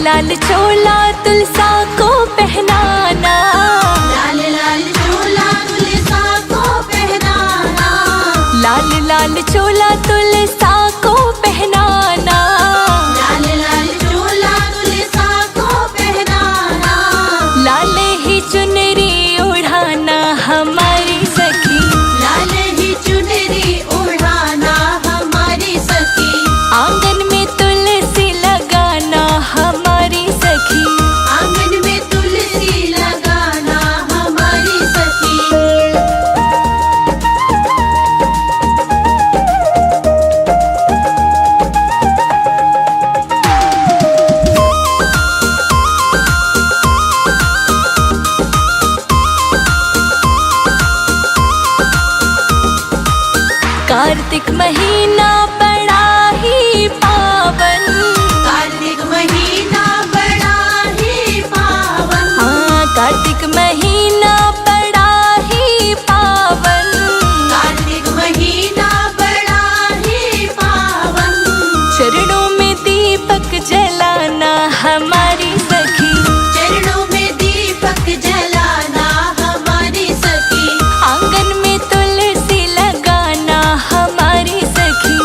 लाल चोला तुलसा को पहनाना, लाल लाल चोला तुलसा को पहनाना, लाल लाल चोला तुलसा को पहनाना, लाल लाल चोला तुलसा को पहनाना, लाल ही चुनरी ओढ़ाना हमारी सखी, लाल ही चुनरी ओढ़ाना हमारी सखी, आंगन में तुलसी लगाना हमारी सखी, आंगन में तुलसी लगाना हमारी सखी। कार्तिक महीना बड़ा ही पावन, कार्तिक महीना बड़ा ही पावन, हाँ कार्तिक महीना बड़ा ही पावन, कार्तिक महीना बड़ा ही पावन, चरणों में दीपक जलाना हमारी सखी, चरणों में दीपक जलाना हमारी सखी, आंगन में तुलसी लगाना हमारी सखी,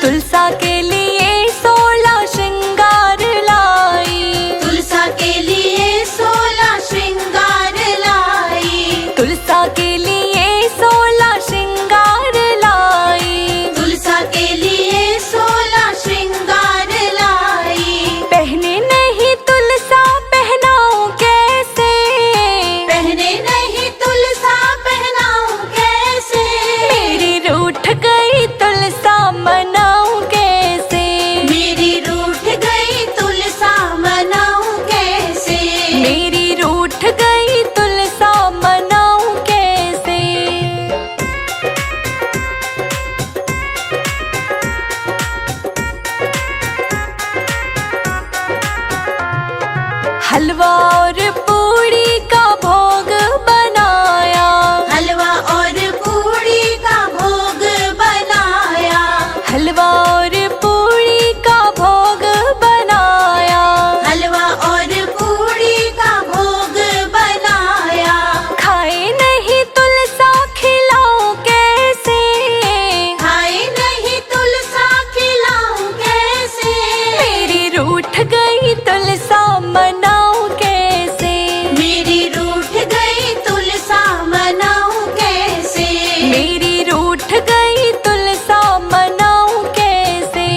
तुलसा के लिए 16 श्रृंगार लाई। तुलसा के लिए 16 श्रृंगार लाई। तुलसा के लिए 16 श्रृंगार लाई। तुलसा के लिए 16 श्रृंगार लाई। पहने नहीं तुलसा पहनाऊं कैसे। पहने नहीं तुलसा पहनाऊं कैसे। मेरी रूठ गई तुलसा मनाऊं कैसे। मेरी रूठ गई तुलसा मनाऊं कैसे। मेरी रूठ गई तुलसा मनाऊं कैसे। हलवा और पूड़ी का भोग बनाया। हलवा और पूड़ी का भोग बनाया। हलवा और पूड़ी का भोग बनाया। हलवा और पूड़ी का भोग बनाया। खाए नहीं तुलसा खिलाऊं कैसे। खाए नहीं तुलसा खिलाऊं कैसे। मेरी रूठ गई तुलसा मनाऊं कैसे। मेरी रूठ गई तुलसा मनाऊं कैसे। मेरी रूठ गई तुलसा मनाऊं कैसे।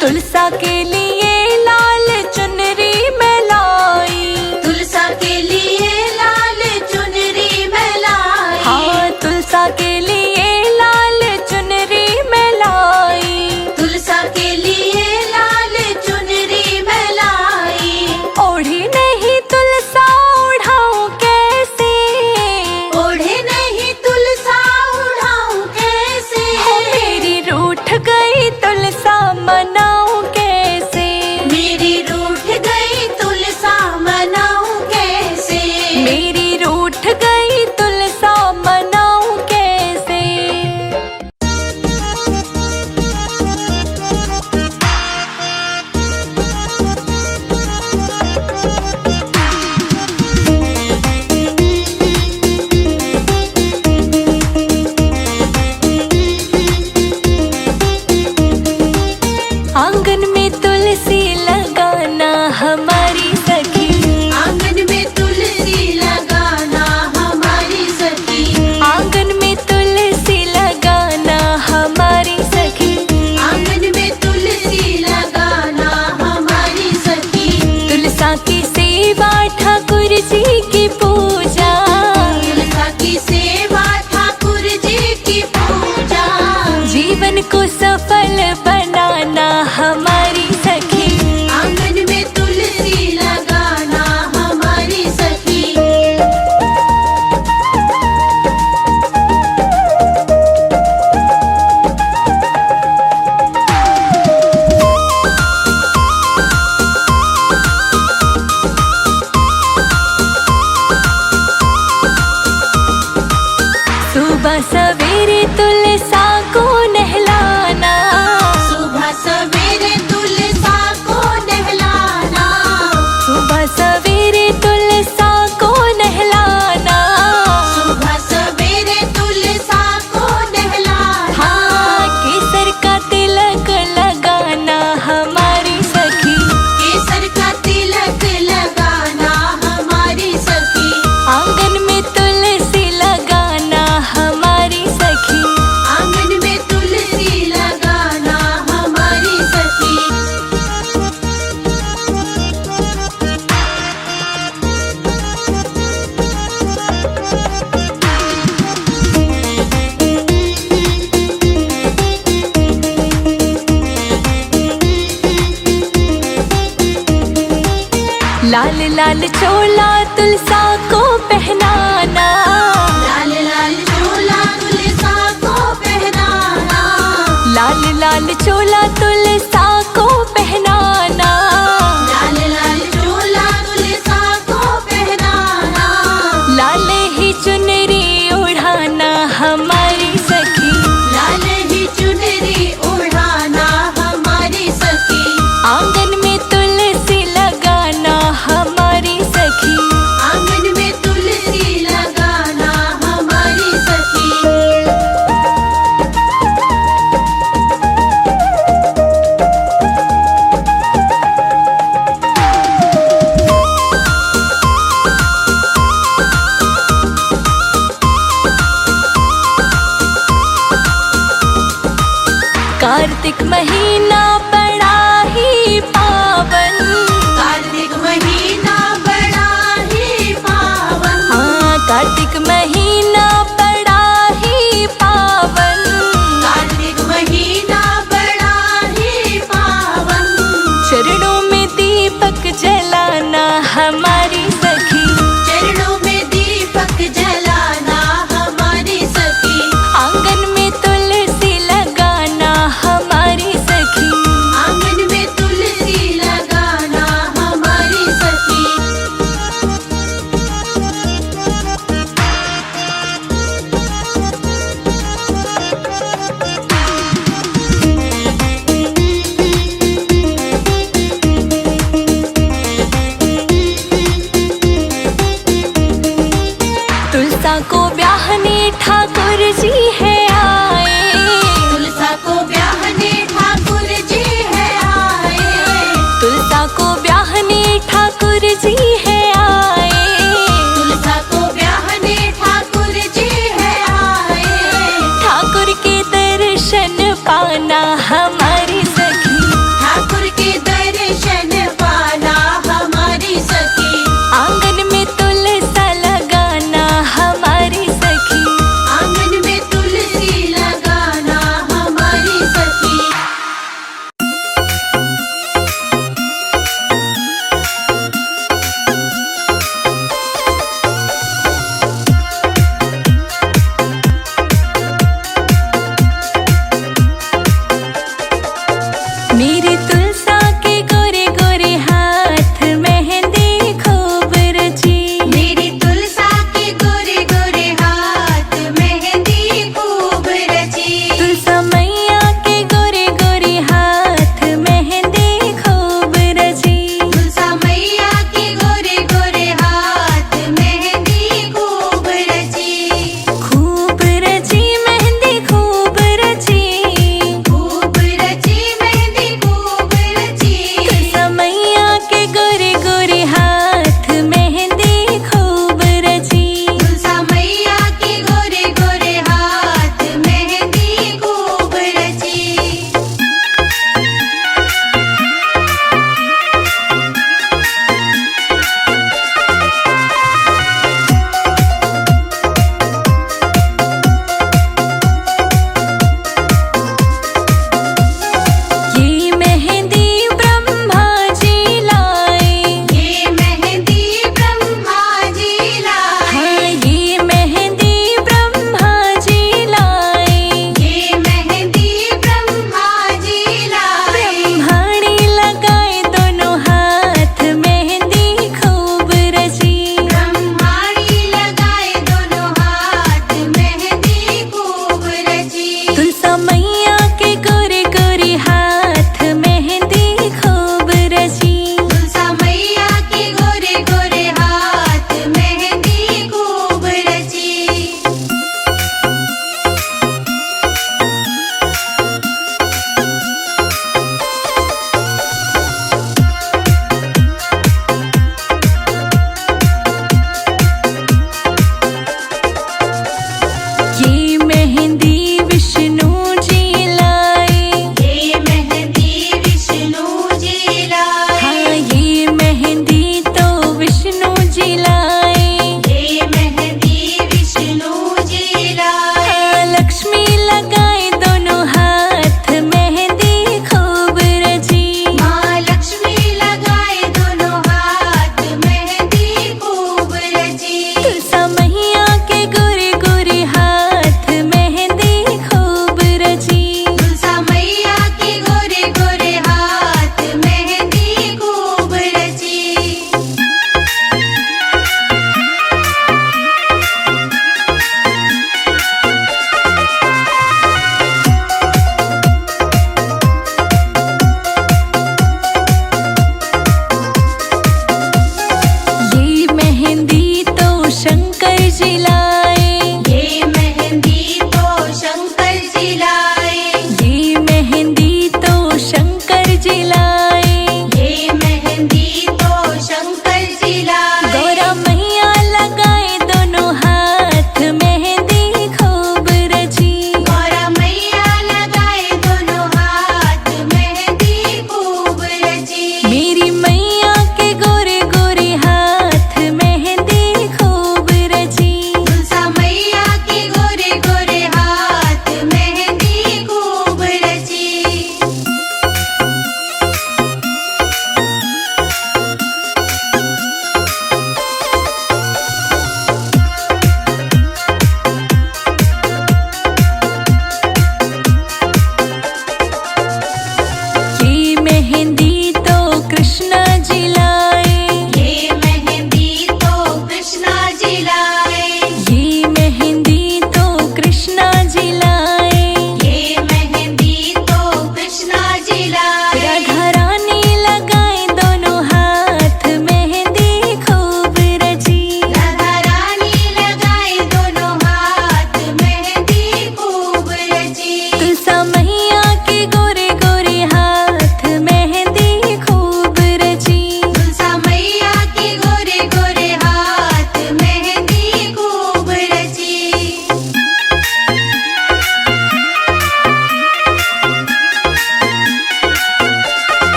तुलसा के लिए लाल चुनरी मैं लाई। तुलसा के लिए लाल चुनरी मैं लाई। हाँ, तुलसा के लिए लाल चुनरी मैं लाई। तुलसा के लिए लाल चुनरी मैं लाई। ओढ़ी नहीं तुलसा उड़ाऊं कैसे। ओढ़े नहीं तुलसा उड़ाऊं कैसे। मेरी रूठ गई तुलसा मनाऊं कैसे। मेरी रूठ गई तुलसा मनाऊं कैसे। मेरी रूठ गई तुलसा मनाऊं कैसे। आंगन में तुलसी लगाना हमारी सखी। आंगन में तुलसी लगाना हमारी सखी। आंगन में तुलसी लगाना हमारी सखी। आंगन में तुलसी लगाना हमारी सखी। तुलसा की सेवा ठाकुर जी की पूजा। तुलसा की सेवा ठाकुर जी की पूजा। जीवन को सफल बनाना हमारी सखी। आंगन में तुलसी लगाना हमारी सखी। सुबह सवेरे तुलसा को नहलाना। सुबह सवेरे तुलसा को नहलाना। सुबह सवेरे तुलसा को नहलाना। सुबह सवेरे तुलसा को नहलाना। हाँ, केसर का तिलक लगाना हमारी सखी। केसर का तिलक लगाना हमारी सखी। आंगन में तुलसी लगाना हमारी सखी। आंगन में तुलसी लगाना हमारी सखी। लाल लाल चोला तुलसा को पहनाना। लाल लाल चोला तुलसा को पहनाना। लाल लाल चोला तुलसा को पहनाना। लाल लाल चोला तुलसा को पहनाना। लाल ही चुनरी ओढ़ाना हमारी सखी। लाल ही चुनरी ओढ़ाना हमारी सखी। आंगन में तुलसी लगाना हमारी सखी। कार्तिक महीना बड़ा ही पावन, कार्तिक महीना बड़ा ही पावन, हाँ कार्तिक महीना बड़ा ही पावन, कार्तिक महीना बड़ा ही पावन। चरणों में दीपक जलाना हमारी सखी, चरणों में दीपक जलाना हमारी सखी, आंगन में तुलसी लगाना हमारी सखी,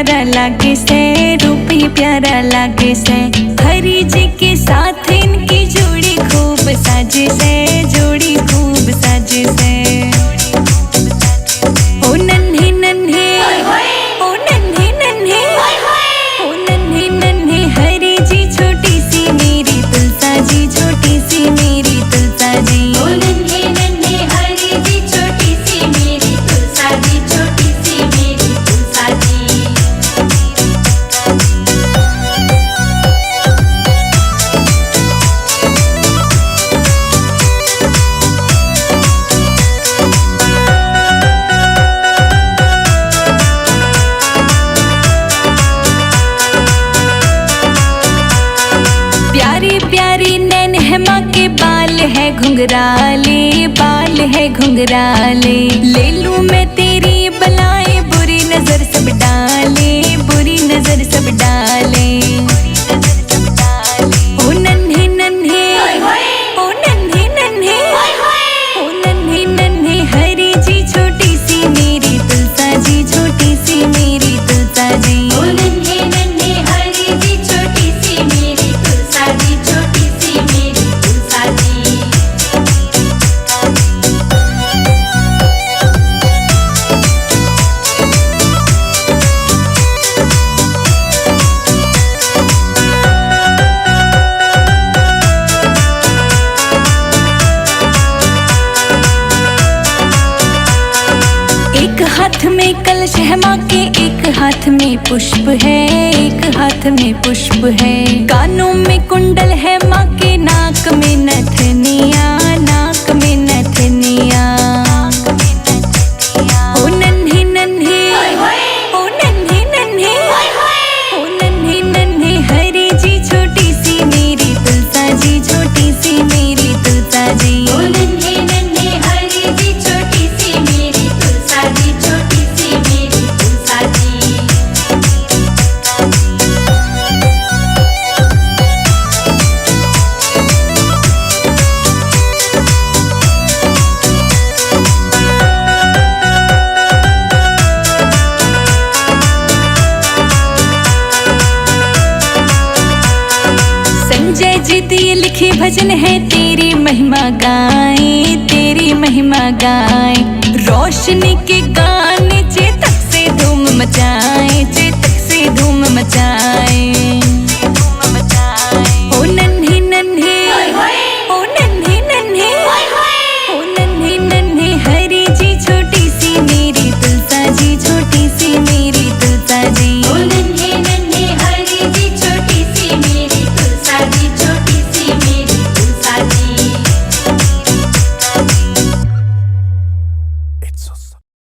प्यारा लागे से, रूप ही प्यारा लागे से। हरि जी के साथ इनकी जोड़ी खूब साजे से, जोड़ी खूब साजे से। ओ नन्हे नन्हे, ओ नन्हे नन्हे, ओ नन्हे नन्हे हरि जी, छोटी सी मेरी तुलसा जी, छोटी सी मेरी तुलसा जी। ओ नन्हे नन्हे हरि जी, छोटी सी मेरी तुलसा जी, छोटी सी मेरी तुलसा जी। प्यारी प्यारी नैन है माँ के, बाल है घुंघराले, बाल है घुंघराले। ले लूं मैं तेरी बलाएं, बुरी नजर सब डाले, बुरी नजर सब डाले। ओ नन्हे नन्हे, ओ नन्हे नन्हे, ओ नन्हे नन्हे हरि जी, छोटी सी मेरी तुलसा जी, छोटी सी मेरी तुलसा जी। ओ नन्हे नन्हे हरि जी, छोटी सी मेरी तुलसा जी, छोटी सी मेरी तुलसा जी। एक हाथ में कलश है माँ के, एक हाथ में पुष्प है, एक हाथ में पुष्प है। कानों में कुंडल है माँ के, नाक में नथनिया, नाक में नथनिया। ओ नन्हे नन्हे, ओ नन्हे नन्हे, ओ नन्हे नन्हे हरि जी, छोटी सी मेरी तुलसा जी, छोटी सी मेरी तुलसा जी। ओ नन्हे नन्हे हरि जी, छोटी सी मेरी तुलसा जी, छोटी सी मेरी तुलसा जी। संजय जी दिए लिखे भजन है, तेरी महिमा गाएं, तेरी महिमा गाएं। रोशनी के गाने चेतक से धूम मचाएं, चेतक से धूम मचाएं।